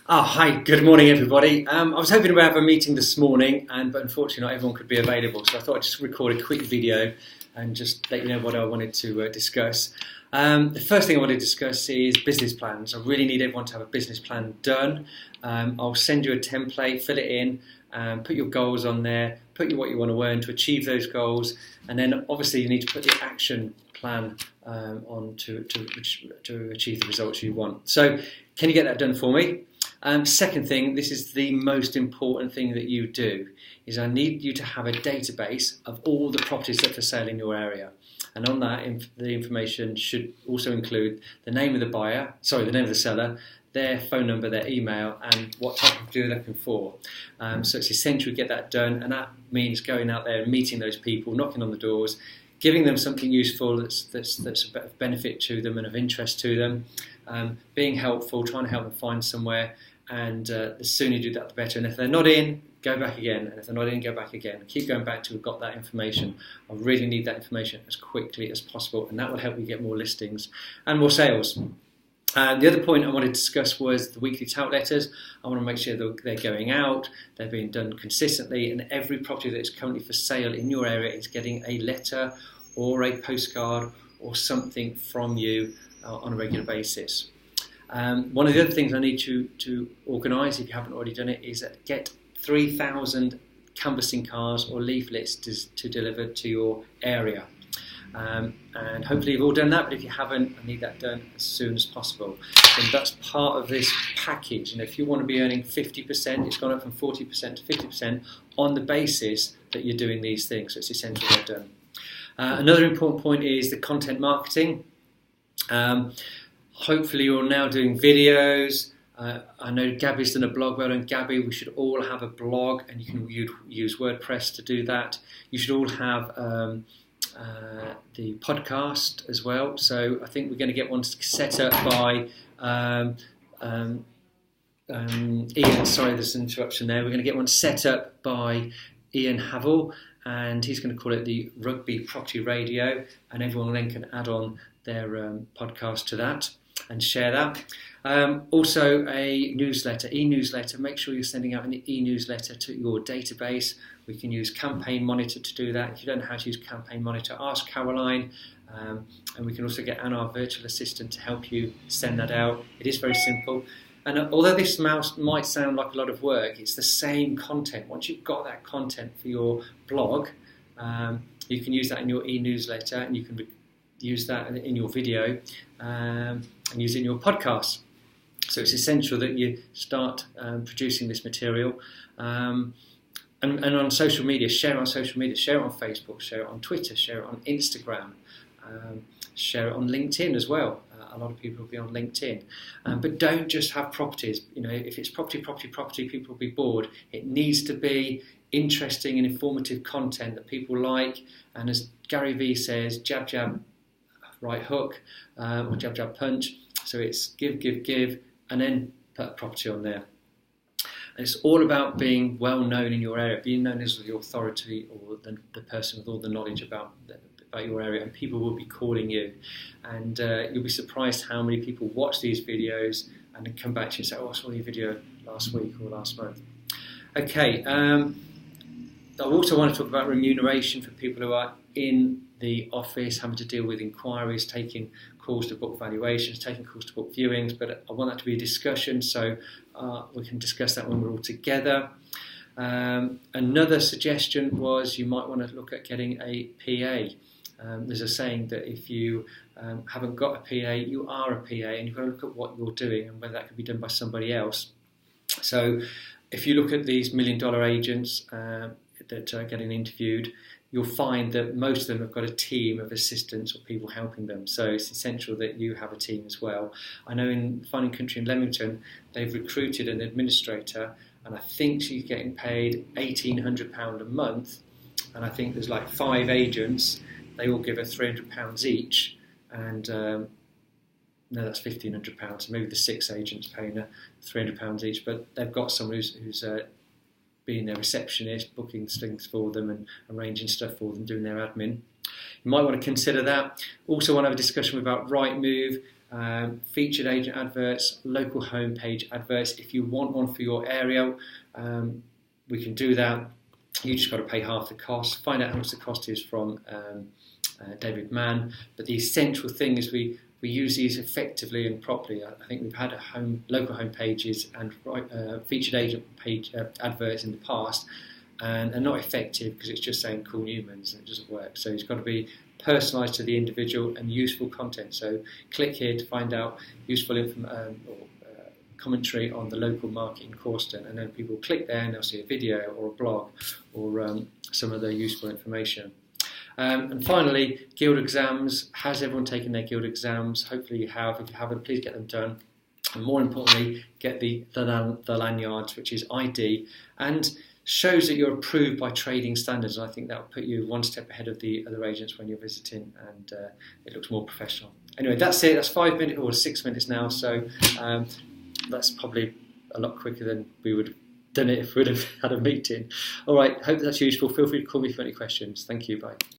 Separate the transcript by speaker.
Speaker 1: Hi, good morning everybody. I was hoping to have a meeting this morning, but unfortunately not everyone could be available, so I thought I'd just record a quick video and just let you know what I wanted to discuss. The first thing I want to discuss is business plans. I really need everyone to have a business plan done. I'll send you a template, fill it in, put your goals on there, put what you want to earn to achieve those goals, and then obviously you need to put the action plan on to achieve the results you want. So can you get that done for me? Second thing, this is the most important thing that you do, is I need you to have a database of all the properties that are for sale in your area. And on that, the information should also include the name of the buyer, the name of the seller, their phone number, their email, and what type of deal they're looking for. So it's essential to get that done, and that means going out there and meeting those people, knocking on the doors, giving them something useful that's of benefit to them and of interest to them, being helpful, trying to help them find somewhere. And the sooner you do that, the better. And if they're not in, go back again. And if they're not in, go back again. Keep going back till we've got that information. I really need that information as quickly as possible, and that will help you get more listings and more sales. The other point I wanted to discuss was the weekly tout letters. I want to make sure that they're going out, they're being done consistently, and every property that is currently for sale in your area is getting a letter or a postcard or something from you on a regular basis. One of the other things I need to organise, if you haven't already done it, is get 3,000 canvassing cards or leaflets to deliver to your area. And hopefully you've all done that, but if you haven't, I need that done as soon as possible. And that's part of this package. And if you want to be earning 50%, it's gone up from 40% to 50% on the basis that you're doing these things. So it's essential they're done. Another important point is the content marketing. Hopefully you're now doing videos. I know Gabby's done a blog. Well done, Gabby. We should all have a blog, and you can use WordPress to do that. You should all have the podcast as well. So I think we're going to get one set up by Ian. Sorry, there's an interruption there. We're going to get one set up by Ian Havel, and he's going to call it the Rugby Property Radio, and everyone then can add on their podcast to that and share that. Also a newsletter, e-newsletter. Make sure you're sending out an e-newsletter to your database. We can use Campaign Monitor to do that. If you don't know how to use Campaign Monitor, ask Caroline, and we can also get Anna, our virtual assistant, to help you send that out. It is very simple. And although this might sound like a lot of work, it's the same content. Once you've got that content for your blog, you can use that in your e-newsletter, and you can use that in your video, and use it in your podcast. So it's essential that you start producing this material. And on social media, share it on social media, share it on Facebook, share it on Twitter, share it on Instagram, share it on LinkedIn as well. A lot of people will be on LinkedIn. But don't just have properties. You know, if it's property, people will be bored. It needs to be interesting and informative content that people like. And as Gary Vee says, jab, jab, right hook, or jab, jab, punch. So it's give, and then put a property on there. And it's all about being well known in your area, being known as the authority or the person with all the knowledge about your area, and people will be calling you. And you'll be surprised how many people watch these videos and then come back to you and say, oh, I saw your video last week or last month. Okay, I also want to talk about remuneration for people who are in the office, having to deal with inquiries, taking calls to book valuations, taking calls to book viewings, but I want that to be a discussion, so we can discuss that when we're all together. Another suggestion was you might want to look at getting a PA. There's a saying that if you haven't got a PA, you are a PA, and you've got to look at what you're doing and whether that could be done by somebody else. So if you look at these $1 million agents that are getting interviewed, you'll find that most of them have got a team of assistants or people helping them. So it's essential that you have a team as well. I know in Fine & Country in Leamington, they've recruited an administrator, and I think she's getting paid £1,800 a month. And I think there's like 5 agents. They all give her £300 each. And no, that's £1,500. So maybe the 6 agents paying her £300 each. But they've got someone who's being their receptionist, booking things for them and arranging stuff for them, doing their admin. You might want to consider that. Also want to have a discussion about Rightmove. featured agent adverts, local homepage adverts. If you want one for your area, we can do that. You just got to pay half the cost. Find out how much the cost is from David Mann. But the essential thing is we use these effectively and properly. I think we've had local home pages and featured agent page adverts in the past, and are not effective because it's just saying call Newman's and it doesn't work. So it's got to be personalised to the individual and useful content. So click here to find out useful commentary on the local market in Corston, and then people click there and they'll see a video or a blog or some of the useful information. And finally, guild exams. Has everyone taken their guild exams? Hopefully you have. If you haven't, please get them done. And more importantly, get the lanyards, which is ID, and shows that you're approved by trading standards. And I think that will put you one step ahead of the other agents when you're visiting, and it looks more professional. Anyway, that's it. That's 5 minutes or 6 minutes now. So that's probably a lot quicker than we would have done it if we'd have had a meeting. All right, hope that's useful. Feel free to call me if you have any questions. Thank you. Bye.